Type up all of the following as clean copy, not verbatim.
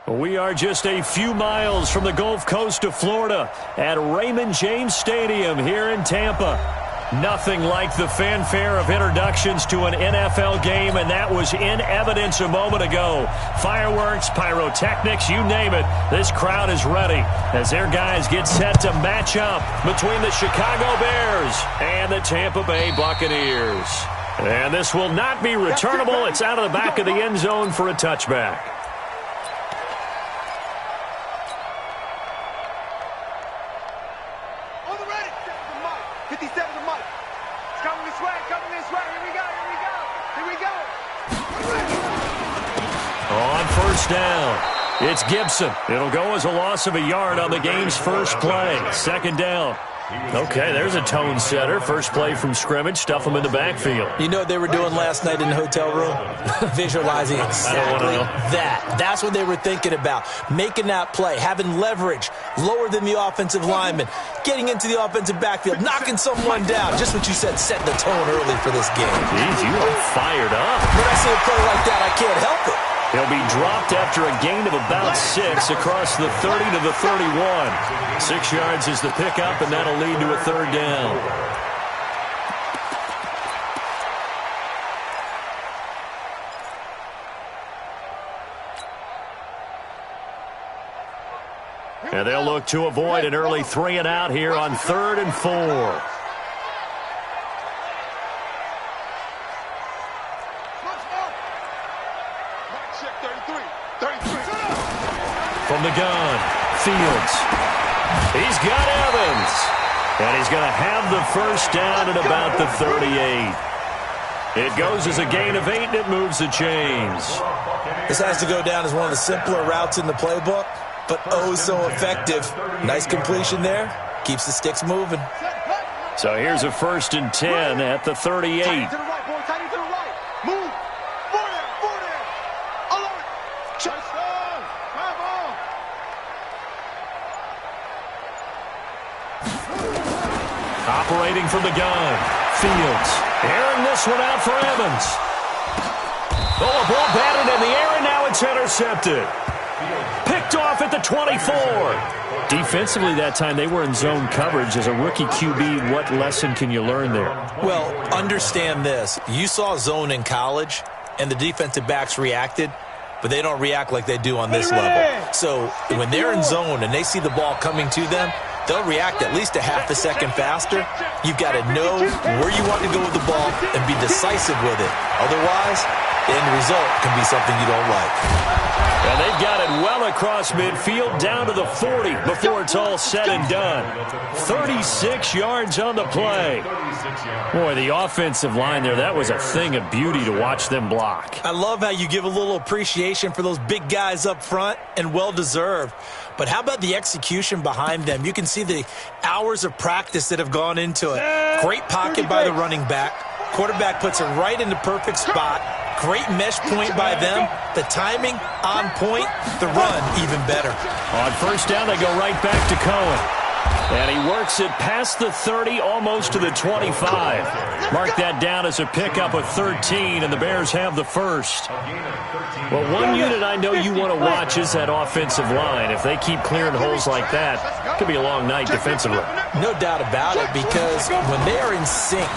We are just a few miles from the Gulf Coast of Florida at Raymond James Stadium here in Tampa. Nothing like the fanfare of introductions to an NFL game, and that was in evidence a moment ago. Fireworks, pyrotechnics, you name it. This crowd is ready as their guys get set to match up between the Chicago Bears and the Tampa Bay Buccaneers. And this will not be returnable. It's out of the back of the end zone for a touchback. Down. It's Gibson. It'll go as a loss of a yard on the game's first play. Second down. Okay, there's a tone setter. First play from scrimmage. Stuff them in the backfield. You know what they were doing last night in the hotel room? Visualizing exactly that. That's what they were thinking about. Making that play, having leverage, lower than the offensive lineman, getting into the offensive backfield, knocking someone down. Just what you said, setting the tone early for this game. Jeez, you are fired up. When I see a play like that, I can't help it. He'll be dropped after a gain of about 6 across the 30 to the 31. 6 yards is the pickup, and that'll lead to a third down. And they'll look to avoid an early 3 and out here on 3rd and 4. From the gun, Fields. He's got Evans. And he's going to have the first down at about the 38. It goes as a gain of 8, and it moves the chains. This has to go down as one of the simpler routes in the playbook, but oh so effective. Nice completion there. Keeps the sticks moving. So here's a 1st and 10 at the 38. Tight to the right, boy. Tight to the right. Move. Four there. Alert. Check. Operating from the gun, Fields. Airing this one out for Evans. Oh, a ball batted in the air, and now it's intercepted. Picked off at the 24. Defensively that time, they were in zone coverage. As a rookie QB, what lesson can you learn there? Well, understand this. You saw zone in college, and the defensive backs reacted, but they don't react like they do on this level. So when they're in zone and they see the ball coming to them, they'll react at least a half a second faster. You've got to know where you want to go with the ball and be decisive with it. Otherwise, the end result can be something you don't like. And they've got it well across midfield, down to the 40 before it's all said and done. 36 yards on the play. Boy, the offensive line there, that was a thing of beauty to watch them block. I love how you give a little appreciation for those big guys up front, and well-deserved. But how about the execution behind them? You can see the hours of practice that have gone into it. Great pocket by the running back. Quarterback puts it right in the perfect spot. Great mesh point by them. The timing on point. The run even better. On first down, they go right back to Cohen. And he works it past the 30, almost to the 25. Mark that down as a pickup of 13, and the Bears have the first. Well, one unit I know you want to watch is that offensive line. If they keep clearing holes like that, it could be a long night defensively. No doubt about it, because when they are in sync,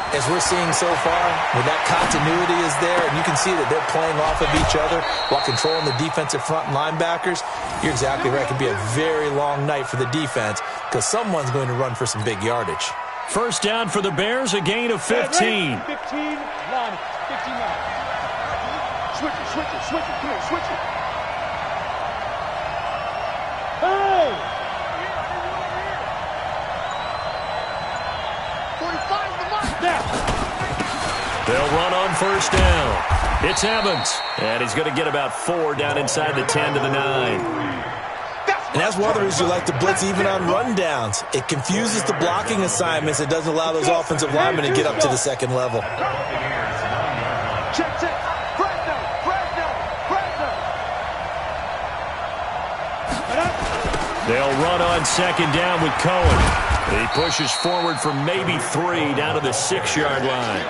as we're seeing so far, when that continuity is there, and you can see that they're playing off of each other while controlling the defensive front and linebackers, you're exactly right. It could be a very long night for the defense because someone's going to run for some big yardage. First down for the Bears, a gain of 15. 15 line. 15 line. Switch it. Come here, switch it. Hey! 45 the mark. They'll run on first down. It's Evans, and he's going to get about 4 down inside the 10 to the 9. And that's one of the reasons you like to blitz even on rundowns. It confuses the blocking assignments. It doesn't allow those offensive linemen to get up to the second level. Check. They'll run on second down with Cohen. He pushes forward for maybe 3 down to the 6-yard line.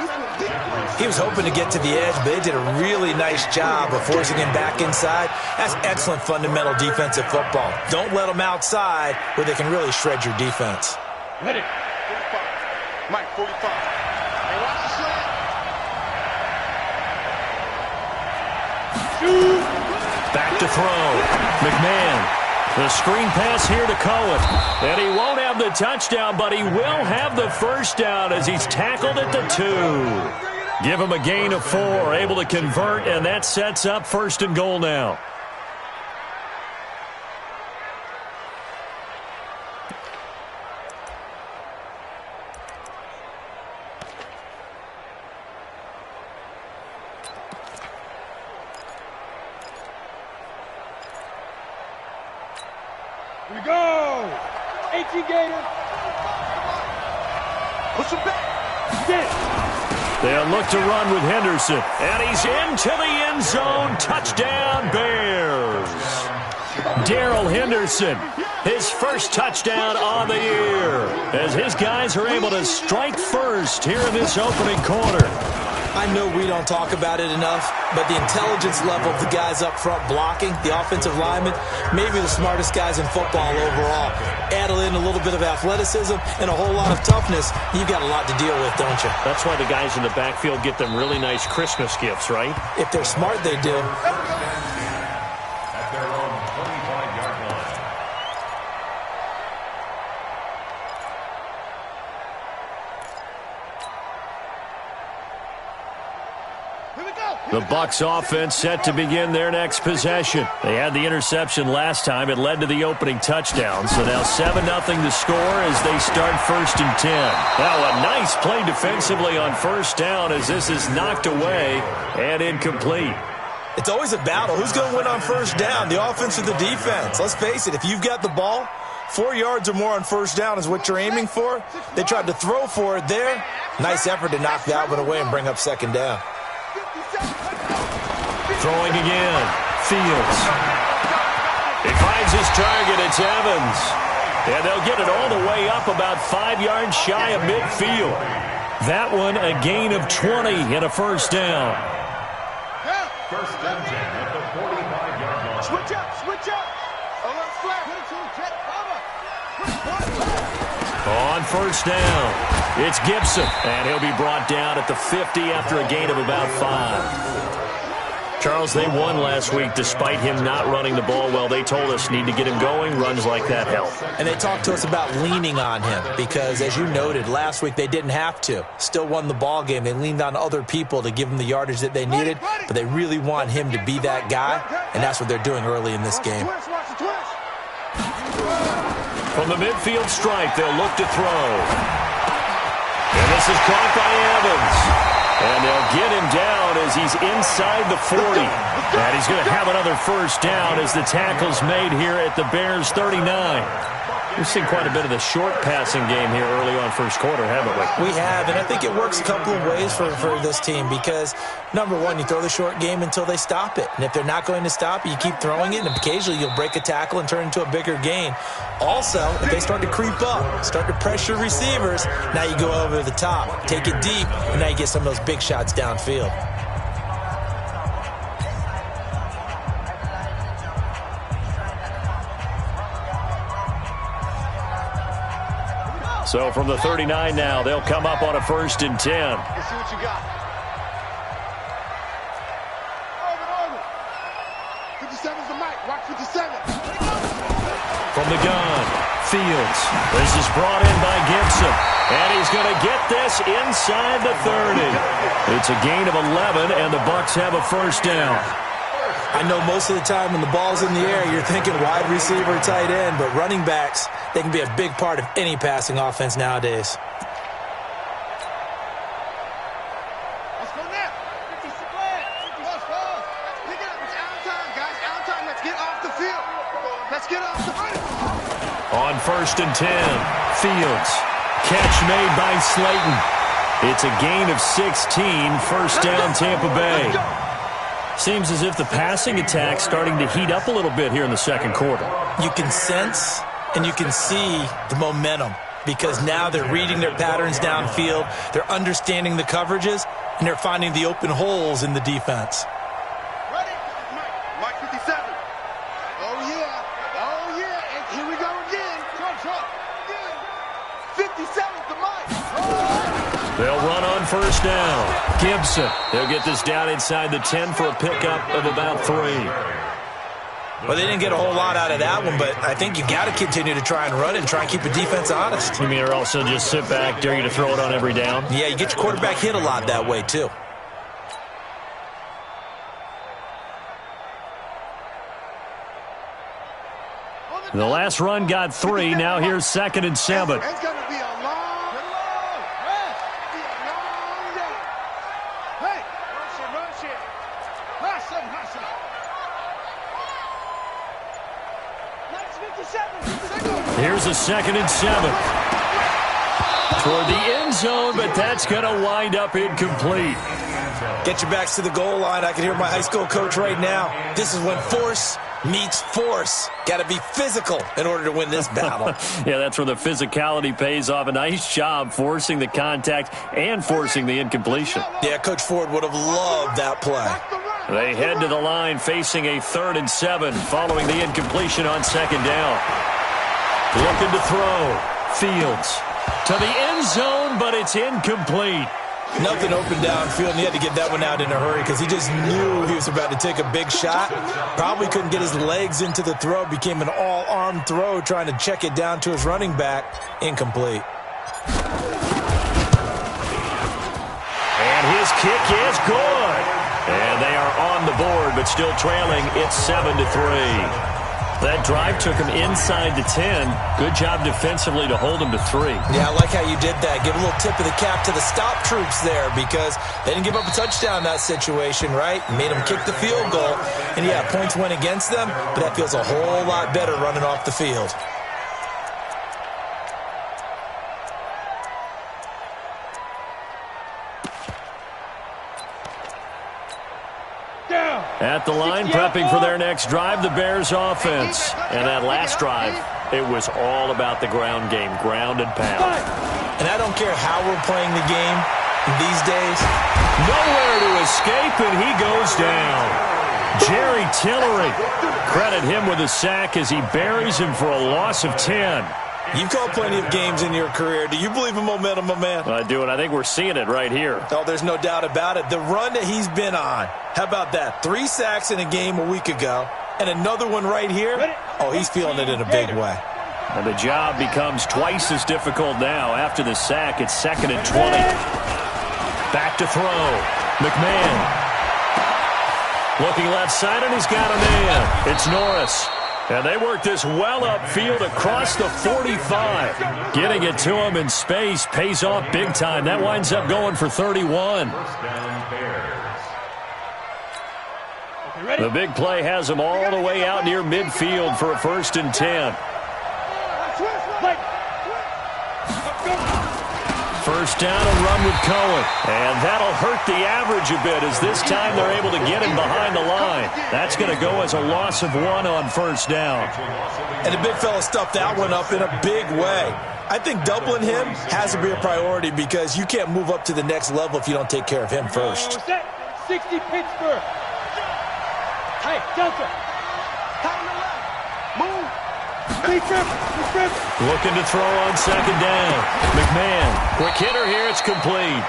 He was hoping to get to the edge, but they did a really nice job of forcing him back inside. That's excellent fundamental defensive football. Don't let them outside where they can really shred your defense. Hit it. 45. Mike, 45. Hey, watch the slant. Back to throw. McMahon. The screen pass here to Cohen. And he won't have the touchdown, but he will have the first down as he's tackled at the 2. Give him a gain of 4, able to convert, and that sets up 1st and goal now. Here we go. 18 Gator. Push him back. Get. They'll look to run with Henderson. And he's into the end zone. Touchdown, Bears. Darrell Henderson, his first touchdown on the year, as his guys are able to strike first here in this opening quarter. I know we don't talk about it enough, but the intelligence level of the guys up front blocking, the offensive linemen, maybe the smartest guys in football overall. Add in a little bit of athleticism and a whole lot of toughness, you've got a lot to deal with, don't you? That's why the guys in the backfield get them really nice Christmas gifts, right? If they're smart, they do. At their own 25-yard line. The Bucs offense set to begin their next possession. They had the interception last time. It led to the opening touchdown. So now 7-0 to score as they start 1st and 10. Now a nice play defensively on 1st down as this is knocked away and incomplete. It's always a battle. Who's going to win on 1st down, the offense or the defense? Let's face it, if you've got the ball, 4 yards or more on 1st down is what you're aiming for. They tried to throw for it there. Nice effort to knock that one away and bring up 2nd down. Throwing again. Fields. He finds his target. It's Evans. And they'll get it all the way up about 5 yards shy of midfield. That one a gain of 20 and a 1st down. 1st and 10 at the 45-yard line. Switch up, switch up. Flat. On 1st down, it's Gibson. And he'll be brought down at the 50 after a gain of about 5. Charles, they won last week despite him not running the ball well. They told us need to get him going. Runs like that help. And they talked to us about leaning on him because, as you noted, last week they didn't have to. Still won the ball game. They leaned on other people to give them the yardage that they needed, but they really want him to be that guy, and that's what they're doing early in this game. From the midfield stripe, they'll look to throw. And this is caught by Evans. And they'll get him down as he's inside the 40. And he's going to have another 1st down as the tackle's made here at the Bears' 39. We've seen quite a bit of the short passing game here early on 1st quarter, haven't we? We have, and I think it works a couple of ways for this team because, number one, you throw the short game until they stop it. And if they're not going to stop it, you keep throwing it, and occasionally you'll break a tackle and turn into a bigger gain. Also, if they start to creep up, start to pressure receivers, now you go over the top, take it deep, and now you get some of those big shots downfield. So from the 39 now, they'll come up on a 1st and 10. Let's see what you got. Over. 57's the mic. Watch 57. From the gun, Fields. This is brought in by Gibson. And he's going to get this inside the 30. It's a gain of 11, and the Bucs have a 1st down. I know most of the time when the ball's in the air, you're thinking wide receiver, tight end, but running backs, they can be a big part of any passing offense nowadays. Let's go now. 50 split. Pick it up. It's out time, guys. Out time. Let's get off the field. Let's get off the field. On 1st and 10, Fields. Catch made by Slayton. It's a gain of 16, 1st down Tampa Bay. Seems as if the passing attack's starting to heat up a little bit here in the 2nd quarter. You can sense and you can see the momentum because now they're reading their patterns downfield. They're understanding the coverages, and they're finding the open holes in the defense. Ready? Mike 57. Oh, yeah. Oh, yeah. And here we go again. Trump. 57's the Mike. They'll run on first down. Gibson. They'll get this down inside the 10 for a pickup of about 3. Well, they didn't get a whole lot out of that one, but I think you got to continue to try and run it and try and keep the defense honest. You mean, or also just sit back, dare you to throw it on every down? Yeah, you get your quarterback hit a lot that way, too. The last run got 3. Now here's 2nd and 7. It's going to be a long day. Hey, rush it. Rush it. Here's a 2nd and 7. Toward the end zone, but that's going to wind up incomplete. Get your backs to the goal line. I can hear my high school coach right now. This is when force meets force. Got to be physical in order to win this battle. Yeah, that's where the physicality pays off. A nice job forcing the contact and forcing the incompletion. Yeah, Coach Ford would have loved that play. They head to the line facing a 3rd and 7 following the incompletion on 2nd down. Looking to throw. Fields to the end zone, but it's incomplete. Nothing open downfield, and he had to get that one out in a hurry because he just knew he was about to take a big shot. Probably couldn't get his legs into the throw. Became an all-arm throw trying to check it down to his running back. Incomplete. And his kick is good. And they are on the board, but still trailing. It's 7-3. That drive took him inside the 10. Good job defensively to hold him to 3. Yeah, I like how you did that. Give a little tip of the cap to the stop troops there because they didn't give up a touchdown in that situation, right? Made them kick the field goal. And, yeah, points went against them, but that feels a whole lot better running off the field. At the line, prepping for their next drive, the Bears offense. And that last drive, it was all about the ground game, ground and pound. And I don't care how we're playing the game these days. Nowhere to escape, and he goes down. Jerry Tillery, credit him with a sack as he buries him for a loss of 10. You've called plenty of games in your career. Do you believe in momentum, my man? I do, and I think we're seeing it right here. Oh, there's no doubt about it. The run that he's been on, how about that? 3 sacks in a game a week ago, and another one right here. Oh, he's feeling it in a big way. And the job becomes twice as difficult now. After the sack, it's 2nd and 20. Back to throw. McMahon. Looking left side, and he's got a man. It's Norris. And they work this well upfield across the 45. Getting it to him in space pays off big time. That winds up going for 31. The big play has him all the way out near midfield for a 1st and 10. First down and run with Cohen. And that'll hurt the average a bit as this time they're able to get him behind the line. That's going to go as a loss of 1 on 1st down. And the big fella stuffed that one up in a big way. I think doubling him has to be a priority because you can't move up to the next level if you don't take care of him first. 60 Pittsburgh. Hey, Delta. Time to left. Move. Looking to throw on 2nd down. McMahon, quick hitter here, it's complete.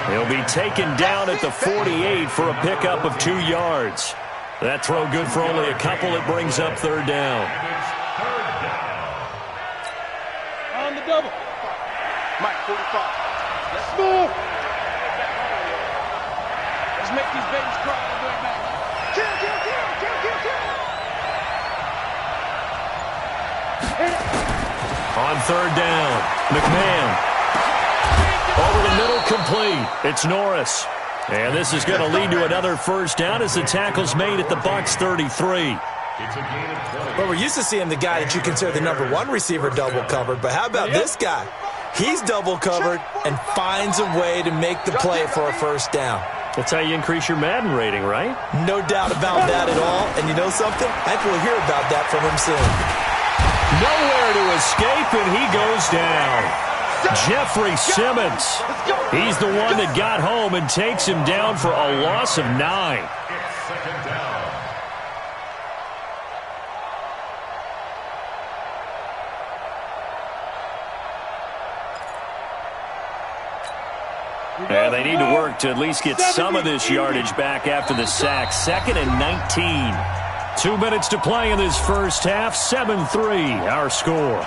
He'll be taken down at the 48 for a pickup of 2 yards. That throw good for only a couple. It brings up 3rd down. On the double. Mike 45. Let's move. Let's make these babies cry. Kill. On 3rd down, McMahon. Over the middle, complete. It's Norris. And this is going to lead to another 1st down as the tackle's made at the Bucs 33. Well, we're used to seeing the guy that you consider the #1 receiver double covered, but how about this guy? He's double covered and finds a way to make the play for a 1st down. That's how you increase your Madden rating, right? No doubt about that at all. And you know something? I think we'll hear about that from him soon. Nowhere to escape, and he goes down. Jeffrey Simmons. He's the one that got home and takes him down for a loss of 9. It's second down. And they need to work to at least get some of this yardage back after the sack. 2nd and 19. 2 minutes to play in this first half. 7-3 our score.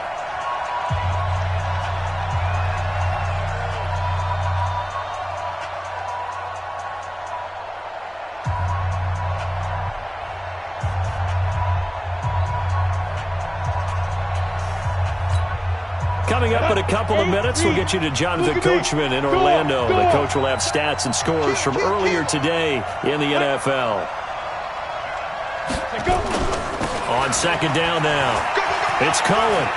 Coming up in a couple of minutes, we'll get you to Jonathan Coachman in Orlando. The coach will have stats and scores from earlier today in the NFL. On second down now, it's Cohen.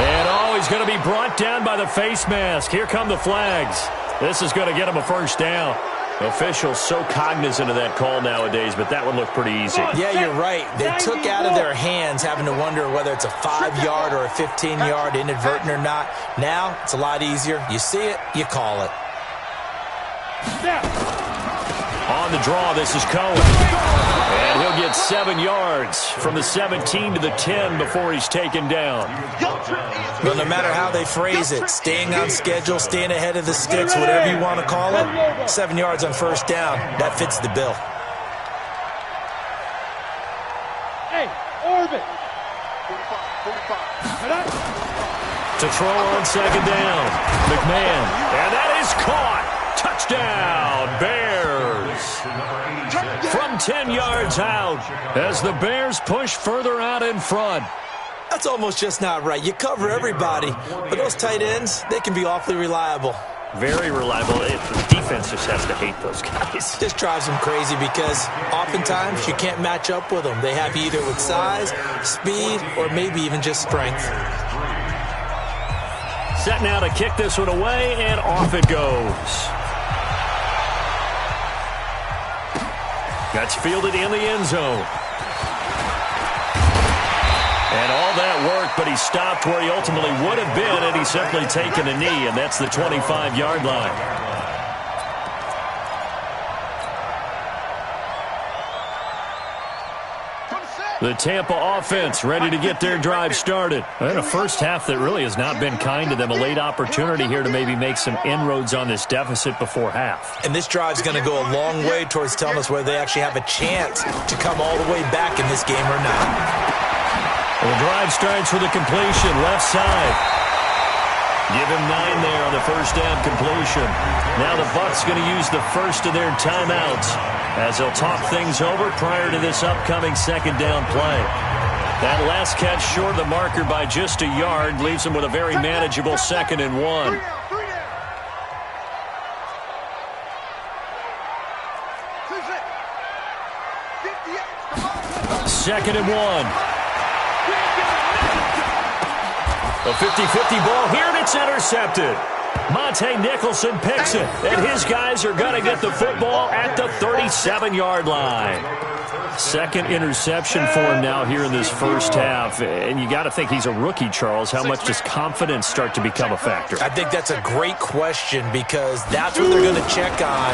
And he's going to be brought down by the face mask. Here come the flags. This is going to get him a first down. Officials so cognizant of that call nowadays, but that would look pretty easy. Yeah, you're right. They took out of their hands having to wonder whether it's a 5-yard or a 15-yard inadvertent or not. Now, it's a lot easier. You see it, you call it. On the draw, this is Cohen. And he'll get 7 yards from the 17 to the 10 before he's taken down. Well, no matter how they phrase it, staying on schedule, staying ahead of the sticks, whatever you want to call it, 7 yards on first down, that fits the bill. Hey, orbit. To throw on second down, McMahon. And that is caught. Touchdown, Bears. From 10 yards out as the Bears push further out in front. That's almost just not right. You cover everybody, but those tight ends, they can be awfully reliable. Very reliable. The defense just has to hate those guys. This drives them crazy because oftentimes you can't match up with them. They have you either with size, speed, or maybe even just strength. Set now to kick this one away, and off it goes. That's fielded in the end zone. And all that work, but he stopped where he ultimately would have been had he simply taken a knee, and that's the 25-yard line. The Tampa offense ready to get their drive started. And a first half that really has not been kind to them. A late opportunity here to maybe make some inroads on this deficit before half. And this drive's going to go a long way towards telling us whether they actually have a chance to come all the way back in this game or not. Well, the drive starts with a completion, left side. Give him 9 there on the first down completion. Now the Bucs going to use the first of their timeouts as they'll talk things over prior to this upcoming second down play. That last catch short of the marker by just a yard leaves them with a very manageable 2nd and 1. Second and 1. A 50-50 ball here, and it's intercepted. Monte Nicholson picks it, and his guys are going to get the football at the 37-yard line. Second interception for him now here in this first half. And you got to think he's a rookie, Charles. How much does confidence start to become a factor? I think that's a great question because that's what they're going to check on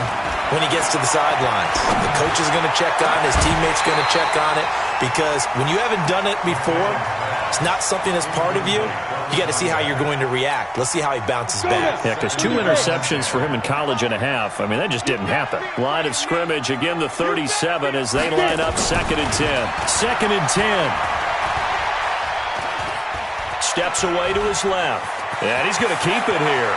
when he gets to the sidelines. The coach is going to check on it. His teammates going to check on it because when you haven't done it before, it's not something that's part of you. You got to see how you're going to react. Let's see how he bounces back. Yeah, because 2 interceptions for him in college and a half. I mean, that just didn't happen. Line of scrimmage, again, the 37 as they line up 2nd and 10. 2nd and 10. Steps away to his left. And he's going to keep it here.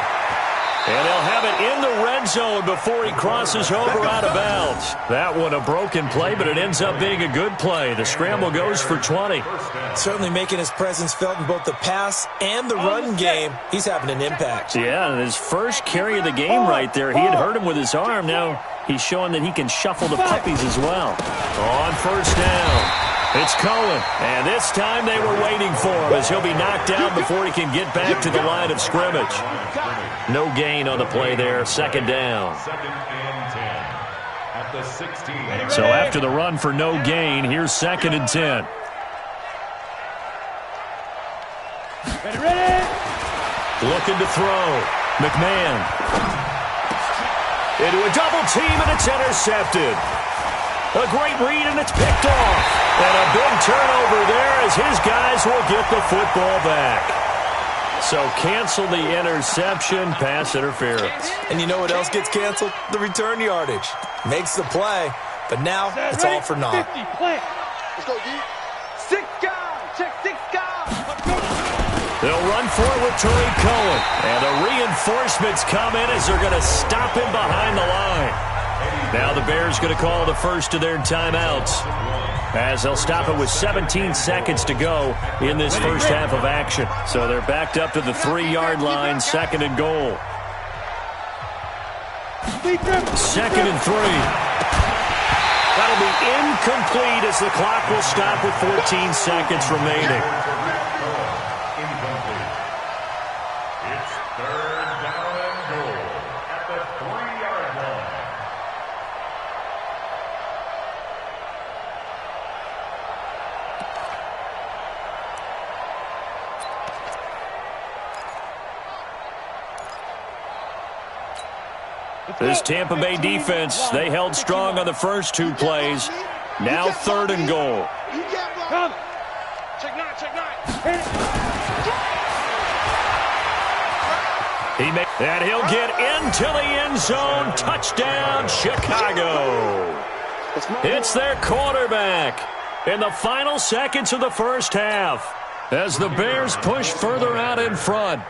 And they'll have it in the red zone before he crosses over out of bounds. That one a broken play, but it ends up being a good play. The scramble goes for 20. Certainly making his presence felt in both the pass and the run game. He's having an impact. Yeah, and his first carry of the game right there. He had hurt him with his arm. Now he's showing that he can shuffle the puppies as well. On first down. It's Cohen, and this time they were waiting for him as he'll be knocked down before he can get back to the line of scrimmage. No gain on the play there, 2nd down. 2nd and 10 at the 16. So after the run for no gain, here's 2nd and 10. Looking to throw. McMahon. Into a double team, and it's intercepted. A great read, and it's picked off. And a big turnover there as his guys will get the football back. So cancel the interception, pass interference. And you know what else gets canceled? The return yardage. Makes the play, but now it's all for naught. 50, play. Let's go, D. 6 guys. Check 6 guys. Let's go. They'll run for it with Tariq Cohen. And the reinforcements come in as they're going to stop him behind the line. Now the Bears going to call the first of their timeouts, as they'll stop it with 17 seconds to go in this first half of action. So they're backed up to the 3-yard line, 2nd and goal. 2nd and 3. That'll be incomplete as the clock will stop with 14 seconds remaining. It's 3rd down and goal at the 3-yard line. This Tampa Bay defense, they held strong on the first 2 plays. Now 3rd and goal. Come. Check 9. Hit it. And he'll get into the end zone. Touchdown, Chicago. It's their quarterback in the final seconds of the first half as the Bears push further out in front.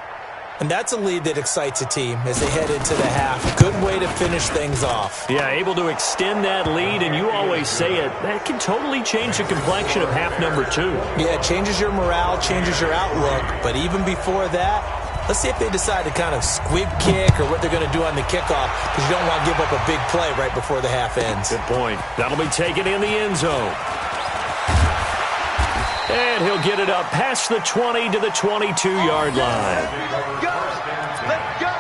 And that's a lead that excites a team as they head into the half. Good way to finish things off. Yeah, able to extend that lead, and you always say it, that can totally change the complexion of half number 2. Yeah, it changes your morale, changes your outlook. But even before that, let's see if they decide to kind of squib kick or what they're going to do on the kickoff, because you don't want to give up a big play right before the half ends. Good point. That'll be taken in the end zone. And he'll get it up past the 20 to the 22-yard line. Let's go. Let's go.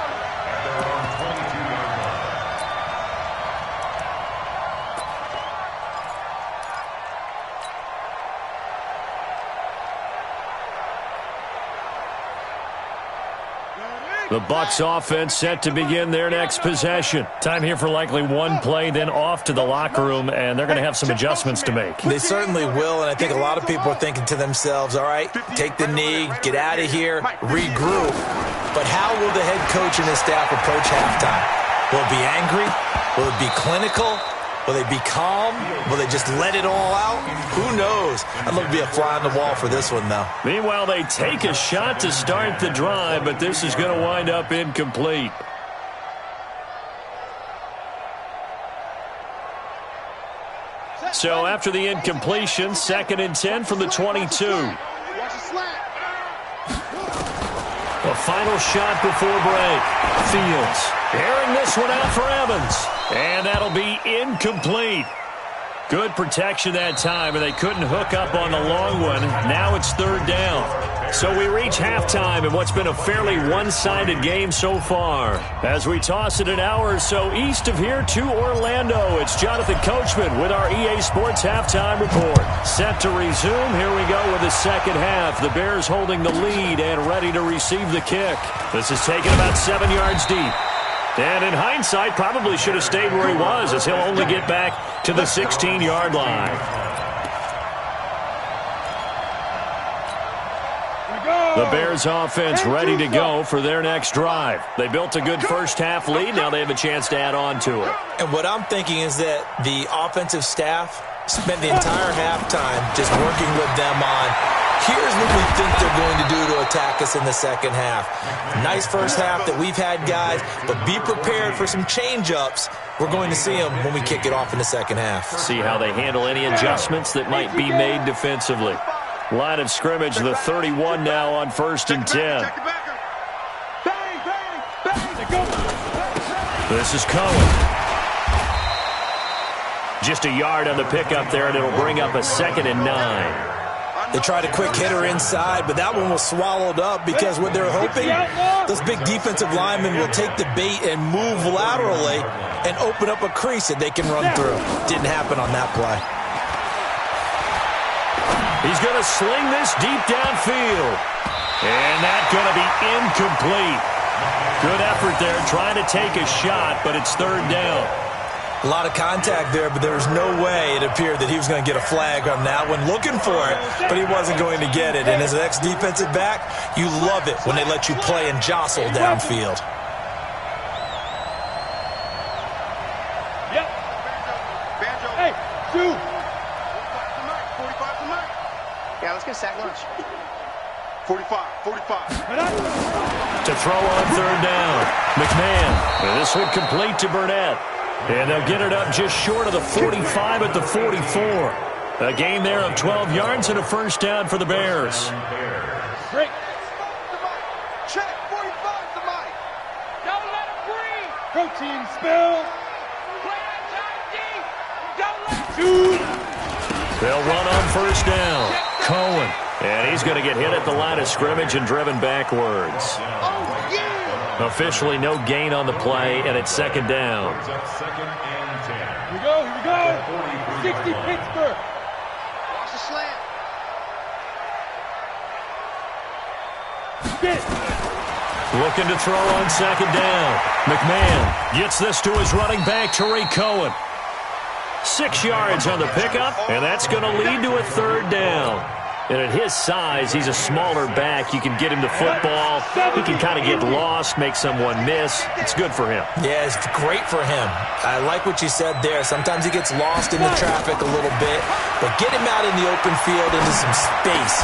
The Bucs offense set to begin their next possession. Time here for likely one play, then off to the locker room, and they're going to have some adjustments to make. They certainly will, and I think a lot of people are thinking to themselves, all right, take the knee, get out of here, regroup. But how will the head coach and his staff approach halftime? Will it be angry? Will it be clinical? Will they be calm? Will they just let it all out? Who knows? I'd love to be a fly on the wall for this one, though. Meanwhile, they take a shot to start the drive, but this is going to wind up incomplete. So after the incompletion, 2nd and 10 from the 22. A final shot before break. Fields airing this one out for Evans. And that'll be incomplete. Good protection that time, and they couldn't hook up on the long one. Now it's 3rd down. So we reach halftime in what's been a fairly one-sided game so far. As we toss it an hour or so east of here to Orlando, it's Jonathan Coachman with our EA Sports Halftime Report. Set to resume. Here we go with the second half. The Bears holding the lead and ready to receive the kick. This is taken about 7 yards deep. And in hindsight, probably should have stayed where he was, as he'll only get back to the 16-yard line. The Bears offense ready to go for their next drive. They built a good first half lead. Now they have a chance to add on to it. And what I'm thinking is that the offensive staff spent the entire halftime just working with them on, here's what we think they're going to do to attack us in the second half. Nice first half that we've had, guys, but be prepared for some change-ups. We're going to see them when we kick it off in the second half. See how they handle any adjustments that might be made defensively. Line of scrimmage, the 31 now on 1st and 10. This is Cohen. Just a yard on the pickup there, and it'll bring up a 2nd and 9. They tried a quick hitter inside, but that one was swallowed up because what they're hoping, those big defensive linemen will take the bait and move laterally and open up a crease that they can run through. Didn't happen on that play. He's going to sling this deep downfield. And that's going to be incomplete. Good effort there trying to take a shot, but it's third down. A lot of contact there, but there was no way it appeared that he was going to get a flag on that one. Looking for it, but he wasn't going to get it. And as an ex-defensive back, you love it when they let you play and jostle downfield. Yep. Banjo. Hey, 2. 45 to Mike. Yeah, let's get a sack lunch. 45. To throw on third down. McMahon. And this one complete to Burnett. And they'll get it up just short of the 45 at the 44. A gain there of 12 yards and a first down for the Bears. Break. Check. 45 to Mike. Don't let him breathe. Protein spill. Play outside deep. Don't let him Shoot. They'll run on first down. Cohen. And he's going to get hit at the line of scrimmage and driven backwards. Oh, yeah. Officially no gain on the play, and it's second down. Second and 10. Here we go. 60 Pittsburgh. Watch the slant. Spit. Looking to throw on second down. McMahon gets this to his running back, Tariq Cohen. 6 yards on the pickup, and that's going to lead to a third down. And at his size, he's a smaller back. You can get him to football. He can kind of get lost, make someone miss. It's good for him. Yeah, it's great for him. I like what you said there. Sometimes he gets lost in the traffic a little bit, but get him out in the open field into some space.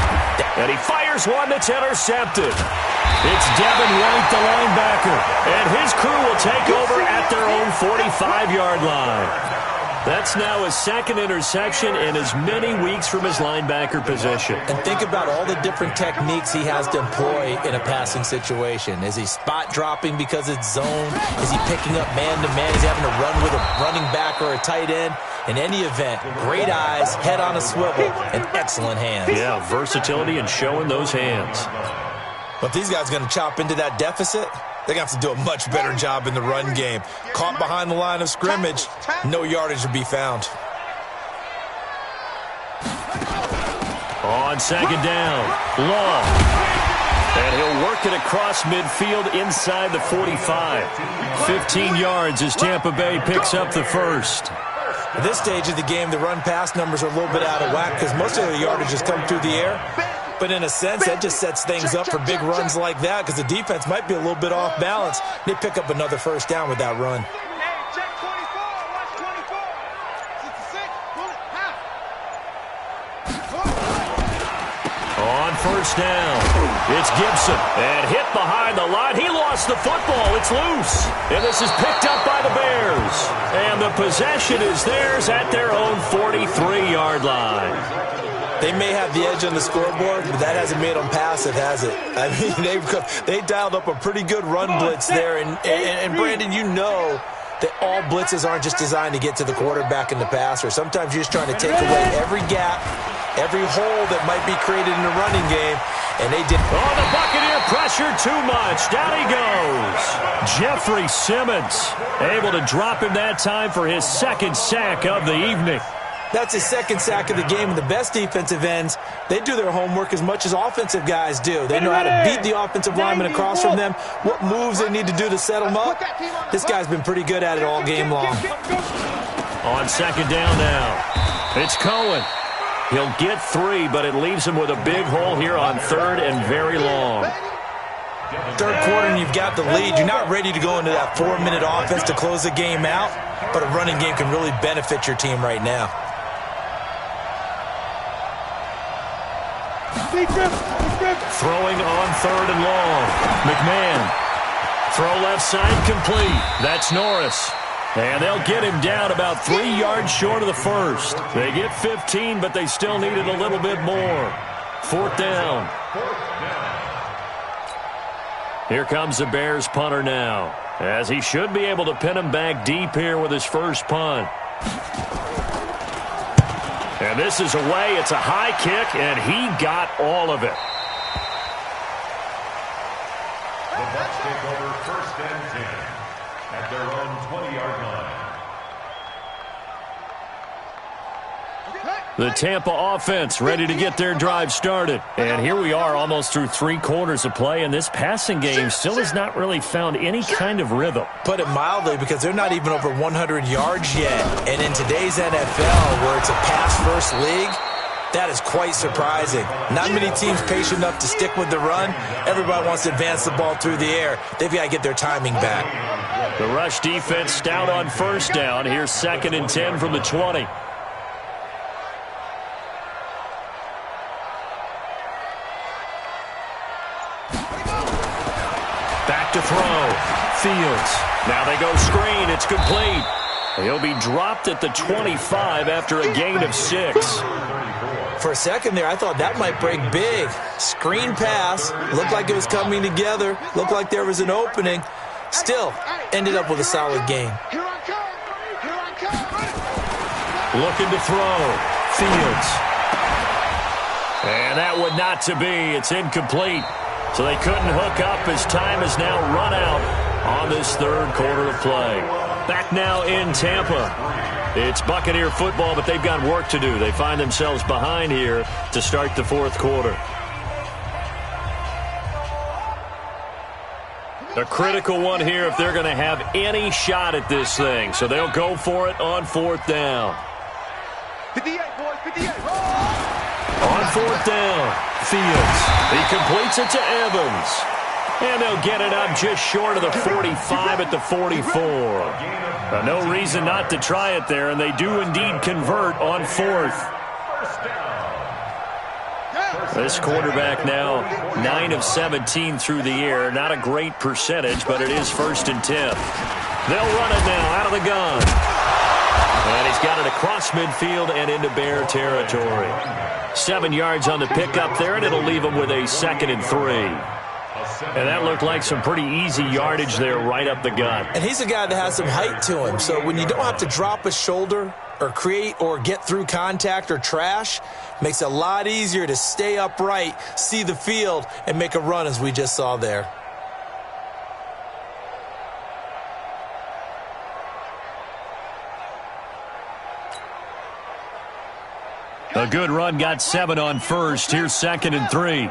And he fires one that's intercepted. It's Devin White, the linebacker, and his crew will take over at their own 45-yard line. That's now his second interception in as many weeks from his linebacker position. And think about all the different techniques he has to employ in a passing situation. Is he spot dropping because it's zone? Is he picking up man-to-man? Is he having to run with a running back or a tight end? In any event, great eyes, head on a swivel, and excellent hands. Yeah, versatility and showing those hands. But if these guys are going to chop into that deficit, they're going to have to do a much better job in the run game. Caught behind the line of scrimmage, no yardage to be found. On second down, Long. And he'll work it across midfield inside the 45. 15 yards as Tampa Bay picks up the first. At this stage of the game, the run-pass numbers are a little bit out of whack because most of the yardage has come through the air. But in a sense, that just sets things up for big runs like that because the defense might be a little bit off balance. They pick up another first down with that run. Hey, check 24. Watch 24. 66. Pull it. Half. On first down, it's Gibson. And hit behind the line. He lost the football. It's loose. And this is picked up by the Bears. And the possession is theirs at their own 43-yard line. They may have the edge on the scoreboard, but that hasn't made them passive, has it? I mean, they dialed up a pretty good run blitz there. And Brandon, you know that all blitzes aren't just designed to get to the quarterback and the passer. Sometimes you're just trying to take away every gap, every hole that might be created in the running game, and they did. Oh, the Buccaneer pressure too much. Down he goes. Jeffrey Simmons able to drop him that time for his second sack of the evening. That's his second sack of the game, and the best defensive ends, they do their homework as much as offensive guys do. They know how to beat the offensive lineman across from them, what moves they need to do to set them up. This guy's been pretty good at it all game long. On second down now, it's Cohen. He'll get 3, but it leaves him with a big hole here on third and very long. Third quarter and you've got the lead. You're not ready to go into that 4-minute offense to close the game out, but a running game can really benefit your team right now. Throwing on third and long. McMahon. Throw left side complete. That's Norris. And they'll get him down about 3 yards short of the first. They get 15, but they still needed a little bit more. Fourth down. Here comes the Bears punter now, as he should be able to pin him back deep here with his first punt. And this is away. It's a high kick, and he got all of it. The Bucs take over first and 10 at their own 20-yard line. Okay. The Tampa offense ready to get their drive started. And here we are almost through 3 quarters of play, and this passing game still has not really found any kind of rhythm. Put it mildly, because they're not even over 100 yards yet. And in today's NFL, where it's a pass-first league, that is quite surprising. Not many teams patient enough to stick with the run. Everybody wants to advance the ball through the air. They've got to get their timing back. The rush defense stout on first down. Here's 2nd and 10 from the 20. Back to throw. Fields. Now they go screen. It's complete. He'll be dropped at the 25 after a gain of 6. For a second there, I thought that might break big. Screen pass. Looked like it was coming together. Looked like there was an opening. Still, ended up with a solid gain. Looking to throw. Fields. And that one not to be. It's incomplete. So they couldn't hook up as time has now run out on this 3rd quarter of play. Back now in Tampa. It's Buccaneer football, but they've got work to do. They find themselves behind here to start the 4th quarter. A critical one here if they're going to have any shot at this thing. So they'll go for it on 4th down. 58, boys, 58. On 4th down, Fields. He completes it to Evans. And they'll get it up just short of the 45 at the 44. No reason not to try it there, and they do indeed convert on 4th. This quarterback now 9 of 17 through the air. Not a great percentage, but it is 1st and 10. They'll run it now out of the gun. And he's got it across midfield and into Bear territory. 7 yards on the pickup there, and it'll leave him with a 2nd and 3. And that looked like some pretty easy yardage there right up the gut. And he's a guy that has some height to him. So when you don't have to drop a shoulder or create or get through contact or trash, makes it a lot easier to stay upright, see the field, and make a run as we just saw there. A good run got 7 on first. Here's 2nd and 3.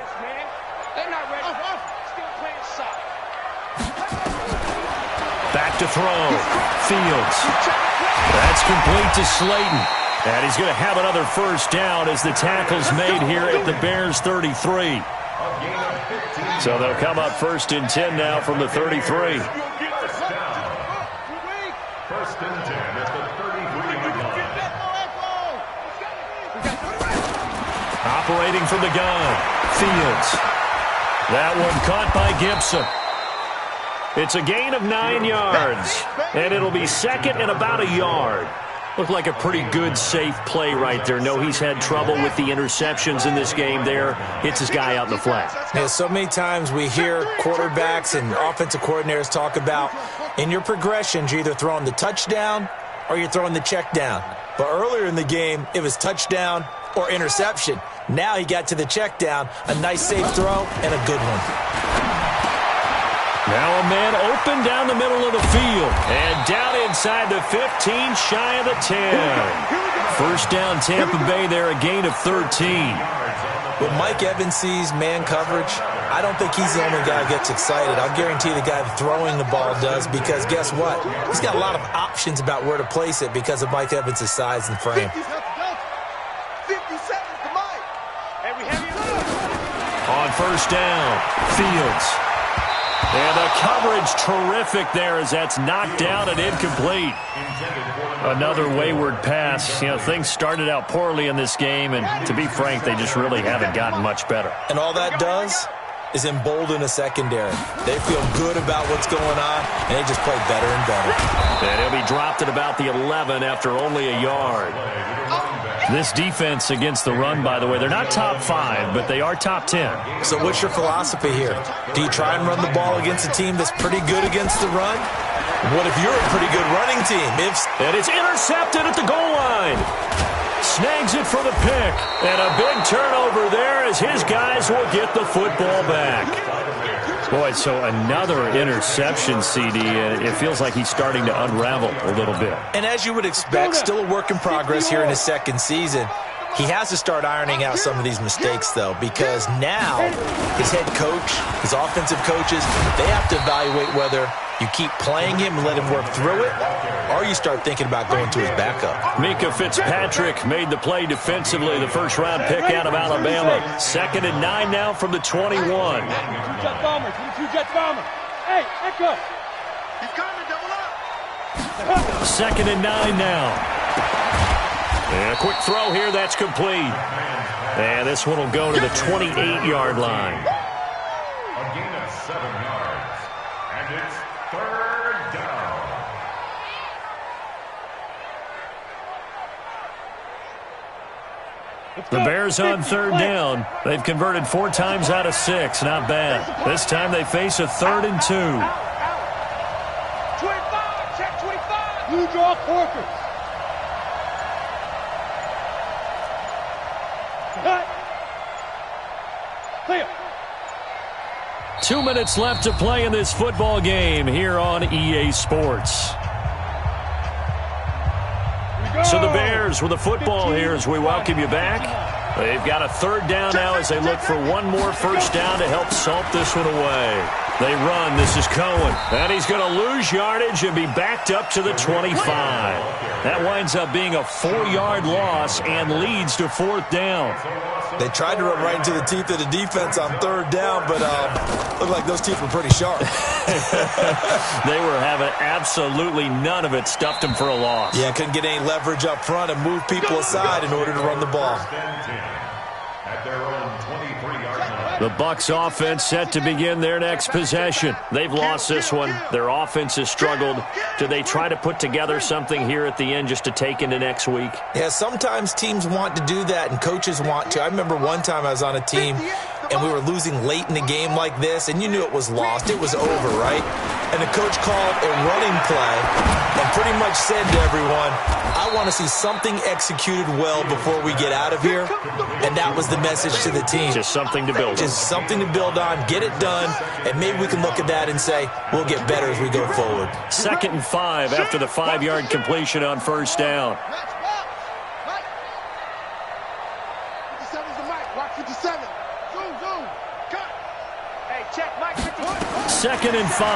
Back to throw. Fields. That's complete to Slayton. And he's going to have another first down as the tackle's made here at the Bears 33. So they'll come up 1st and 10 now from the 33. 1st and 10 at the 33-yard line. Operating from the gun. Fields. That one caught by Gibson. It's a gain of 9 yards, and it'll be 2nd and about a yard. Looked like a pretty good, safe play right there. No, he's had trouble with the interceptions in this game there. Hits his guy out in the flat. Yeah, so many times we hear quarterbacks and offensive coordinators talk about in your progressions, you're either throwing the touchdown or you're throwing the check down. But earlier in the game, it was touchdown or interception. Now he got to the check down, a nice safe throw, and a good one. Now a man open down the middle of the field. And down inside the 15, shy of the 10. First down Tampa Bay there, a gain of 13. When Mike Evans sees man coverage, I don't think he's the only guy that gets excited. I'll guarantee the guy throwing the ball does, because guess what? He's got a lot of options about where to place it because of Mike Evans' size and frame. 50 seconds to Mike. And we have you. On first down, Fields. And the coverage terrific there as that's knocked down and incomplete. Another wayward pass. You know, things started out poorly in this game, and to be frank, they just really haven't gotten much better. And all that does is embolden a secondary. They feel good about what's going on, and they just play better and better. And he'll be dropped at about the 11 after only a yard. This defense against the run, by the way, they're not top 5, but they are top 10. So what's your philosophy here? Do you try and run the ball against a team that's pretty good against the run? What if you're a pretty good running team? And it's intercepted at the goal line. Snags it for the pick. And a big turnover there as his guys will get the football back. Boy, so another interception, CD, and it feels like he's starting to unravel a little bit. And as you would expect, still a work in progress here in his second season. He has to start ironing out some of these mistakes, though, because now his head coach, his offensive coaches, they have to evaluate whether you keep playing him and let him work through it, or you start thinking about going to his backup. Mika Fitzpatrick made the play defensively, the first-round pick out of Alabama. 2nd and 9 now from the 21. 22 jet bombers, 22 jet bombers. Hey, Echo. He's coming, double up. 2nd and 9 now. And a quick throw here, that's complete. And this one will go to the 28-yard line. A gain of 7 yards. And it's 3rd down. The Bears on 3rd down. They've converted 4 times out of 6. Not bad. This time they face a 3rd and 2. 25, check 25. Blue draw Corker. Clear. 2 minutes left to play in this football game here on EA Sports. So the Bears with the football here as we welcome you back. They've got a 3rd down now as they look for one more first down to help salt this one away. They run. This is Cohen. And he's going to lose yardage and be backed up to the 25. That winds up being a 4-yard loss and leads to 4th down. They tried to run right into the teeth of the defense on 3rd down, but looked like those teeth were pretty sharp. They were having absolutely none of it. Stuffed them for a loss. Yeah, couldn't get any leverage up front and move people aside in order to run the ball. At their own 23-yard line. The Bucs offense set to begin their next possession. They've lost this one. Their offense has struggled. Do they try to put together something here at the end just to take into next week? Yeah, sometimes teams want to do that and coaches want to. I remember one time I was on a team and we were losing late in the game like this, and you knew it was lost. It was over, right? And the coach called a running play and pretty much said to everyone, I want to see something executed well before we get out of here. And that was the message to the team. Just something to build on. Just something to build on, get it done, and maybe we can look at that and say, we'll get better as we go forward. 2nd and 5 after the 5-yard completion on first down. Match, Mike. 57's the mic. Watch 57. Zoom, zoom. Cut. Hey, check Mike 51. 2nd and 5.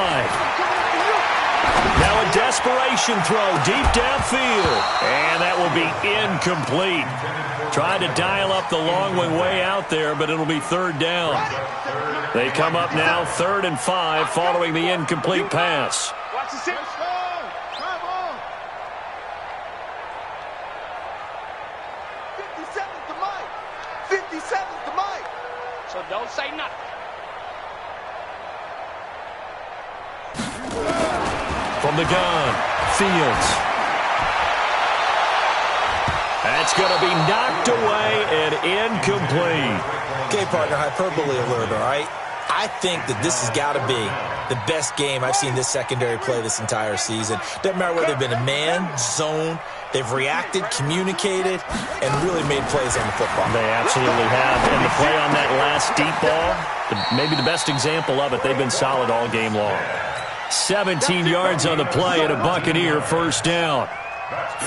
Now a desperation throw deep downfield. And that will be incomplete. Tried to dial up the long way out there, but it'll be 3rd down. They come up now 3rd and 5 following the incomplete pass. Watch the six. Drive on. 57's the mic. 57's the mic. So don't say nothing. From the gun, Fields. That's going to be knocked away and incomplete. Okay, partner, hyperbole alert, all right? I think that this has got to be the best game I've seen this secondary play this entire season. Doesn't matter whether they've been a man, zone, they've reacted, communicated, and really made plays on the football. They absolutely have. And the play on that last deep ball, maybe the best example of it, they've been solid all game long. 17 yards on the play and a Buccaneer first down.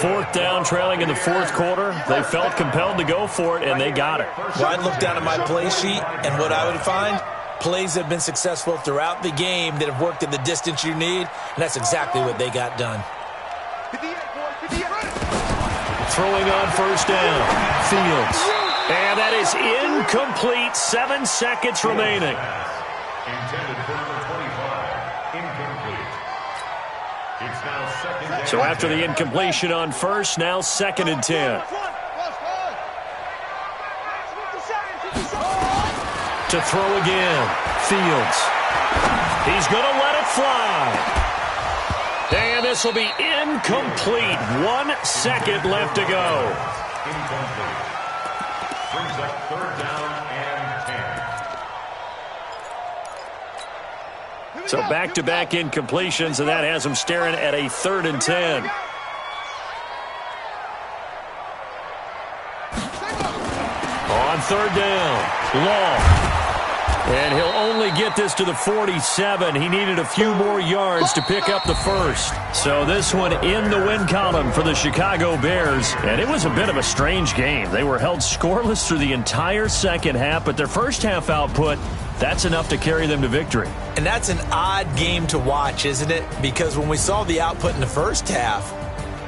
4th down, trailing in the 4th quarter. They felt compelled to go for it, and they got it. Well, I'd look down at my play sheet, and what I would find, plays that have been successful throughout the game that have worked at the distance you need, and that's exactly what they got done. 58, boy. 58. Throwing on first down, Fields. And that is incomplete. 7 seconds remaining. Intended for number 25. Incomplete. It's now 2nd down. So after the incompletion on first, now 2nd and 10. To throw again, Fields. He's going to let it fly. And this will be incomplete. 1 second left to go. Incomplete. Brings up 3rd down and 10. So back-to-back incompletions, and that has them staring at a 3rd and 10. On 3rd down, Long. And he'll only get this to the 47. He needed a few more yards to pick up the first. So this one in the win column for the Chicago Bears. And it was a bit of a strange game. They were held scoreless through the entire second half, but their first half output, that's enough to carry them to victory. And that's an odd game to watch, isn't it? Because when we saw the output in the first half,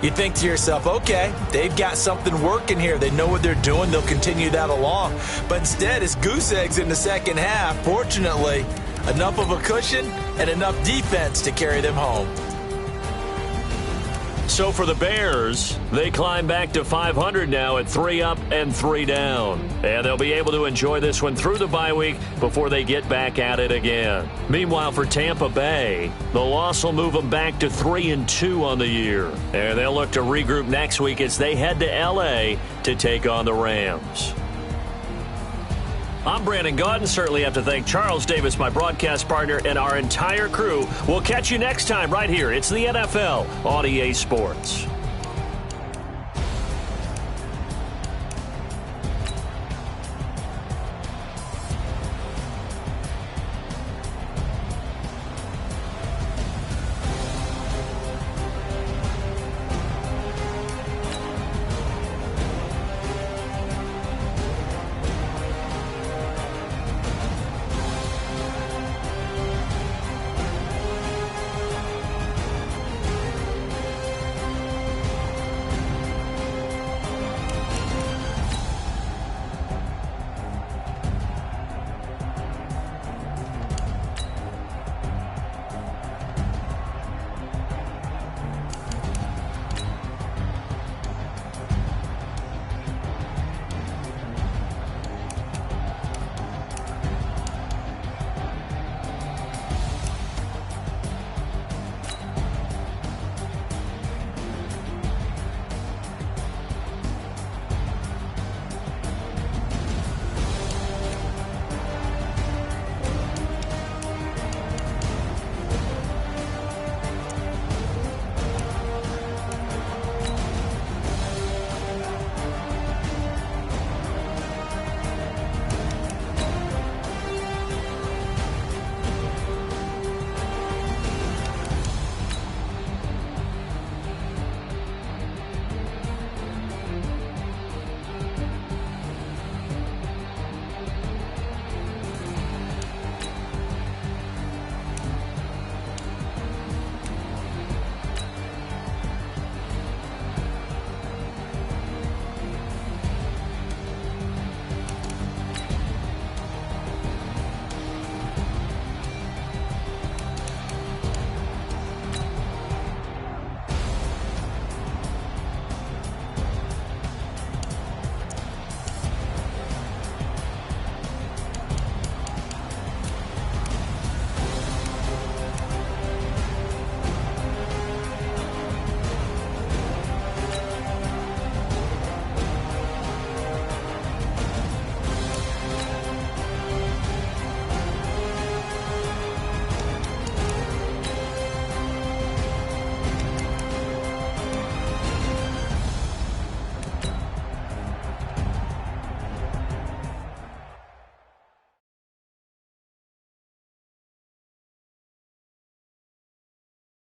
you think to yourself, okay, they've got something working here. They know what they're doing. They'll continue that along. But instead, it's goose eggs in the second half. Fortunately, enough of a cushion and enough defense to carry them home. So for the Bears, they climb back to 500 now at 3 up and 3 down. And they'll be able to enjoy this one through the bye week before they get back at it again. Meanwhile, for Tampa Bay, the loss will move them back to 3-2 on the year. And they'll look to regroup next week as they head to L.A. to take on the Rams. I'm Brandon Gaudin. Certainly have to thank Charles Davis, my broadcast partner, and our entire crew. We'll catch you next time right here. It's the NFL on EA Sports.